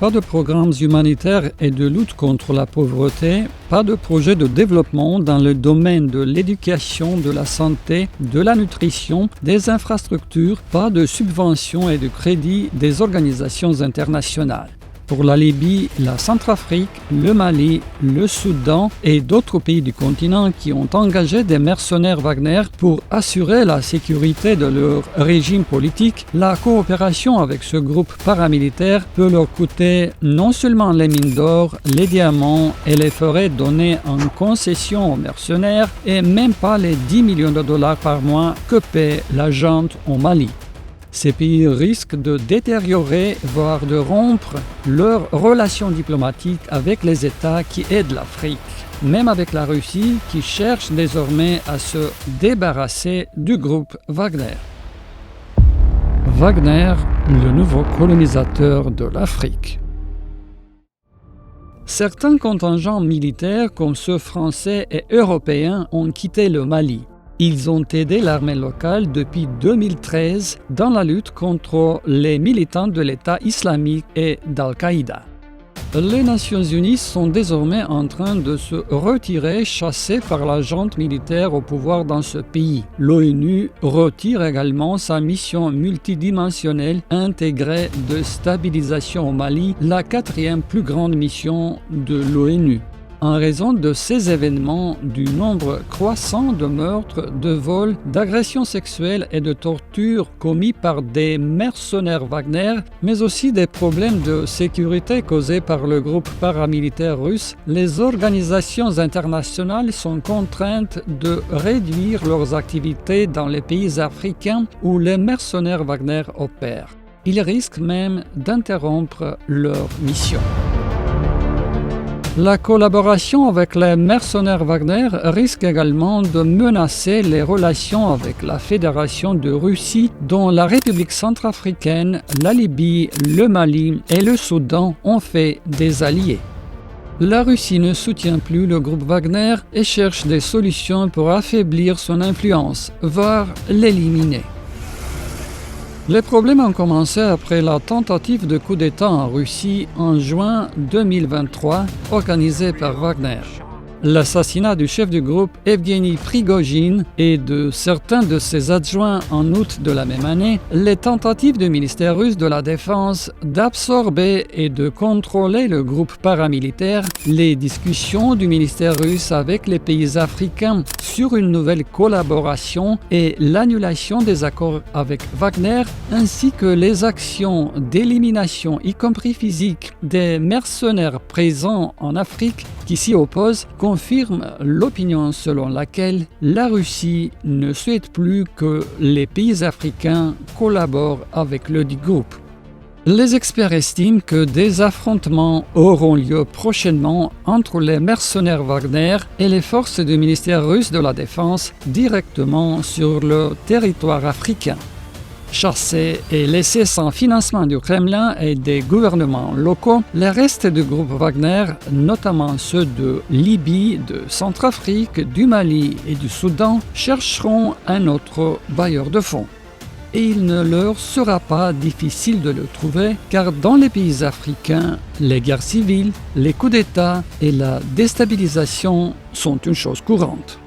Pas de programmes humanitaires et de lutte contre la pauvreté, pas de projets de développement dans le domaine de l'éducation, de la santé, de la nutrition, des infrastructures, pas de subventions et de crédits des organisations internationales. Pour la Libye, la Centrafrique, le Mali, le Soudan et d'autres pays du continent qui ont engagé des mercenaires Wagner pour assurer la sécurité de leur régime politique, la coopération avec ce groupe paramilitaire peut leur coûter non seulement les mines d'or, les diamants et les forêts données en concession aux mercenaires et même pas les 10 millions de dollars par mois que paie la junte au Mali. Ces pays risquent de détériorer, voire de rompre leurs relations diplomatiques avec les États qui aident l'Afrique, même avec la Russie qui cherche désormais à se débarrasser du groupe Wagner. Wagner, le nouveau colonisateur de l'Afrique. Certains contingents militaires comme ceux français et européens ont quitté le Mali. Ils ont aidé l'armée locale depuis 2013 dans la lutte contre les militants de l'État islamique et d'Al-Qaïda. Les Nations Unies sont désormais en train de se retirer, chassées par la junte militaire au pouvoir dans ce pays. L'ONU retire également sa mission multidimensionnelle intégrée de stabilisation au Mali, la 4e plus grande mission de l'ONU. En raison de ces événements, du nombre croissant de meurtres, de vols, d'agressions sexuelles et de tortures commis par des mercenaires Wagner, mais aussi des problèmes de sécurité causés par le groupe paramilitaire russe, les organisations internationales sont contraintes de réduire leurs activités dans les pays africains où les mercenaires Wagner opèrent. Ils risquent même d'interrompre leur mission. La collaboration avec les mercenaires Wagner risque également de menacer les relations avec la Fédération de Russie, dont la République centrafricaine, la Libye, le Mali et le Soudan ont fait des alliés. La Russie ne soutient plus le groupe Wagner et cherche des solutions pour affaiblir son influence, voire l'éliminer. Les problèmes ont commencé après la tentative de coup d'État en Russie en juin 2023, organisée par Wagner. L'assassinat du chef du groupe Evgeny Prigojine et de certains de ses adjoints en août de la même année, les tentatives du ministère russe de la Défense d'absorber et de contrôler le groupe paramilitaire, les discussions du ministère russe avec les pays africains sur une nouvelle collaboration et l'annulation des accords avec Wagner, ainsi que les actions d'élimination, y compris physique, des mercenaires présents en Afrique qui s'y opposent, confirme l'opinion selon laquelle la Russie ne souhaite plus que les pays africains collaborent avec le dit groupe. Les experts estiment que des affrontements auront lieu prochainement entre les mercenaires Wagner et les forces du ministère russe de la Défense directement sur le territoire africain. Chassés et laissés sans financement du Kremlin et des gouvernements locaux, les restes du groupe Wagner, notamment ceux de Libye, de Centrafrique, du Mali et du Soudan, chercheront un autre bailleur de fonds. Et il ne leur sera pas difficile de le trouver, car dans les pays africains, les guerres civiles, les coups d'État et la déstabilisation sont une chose courante.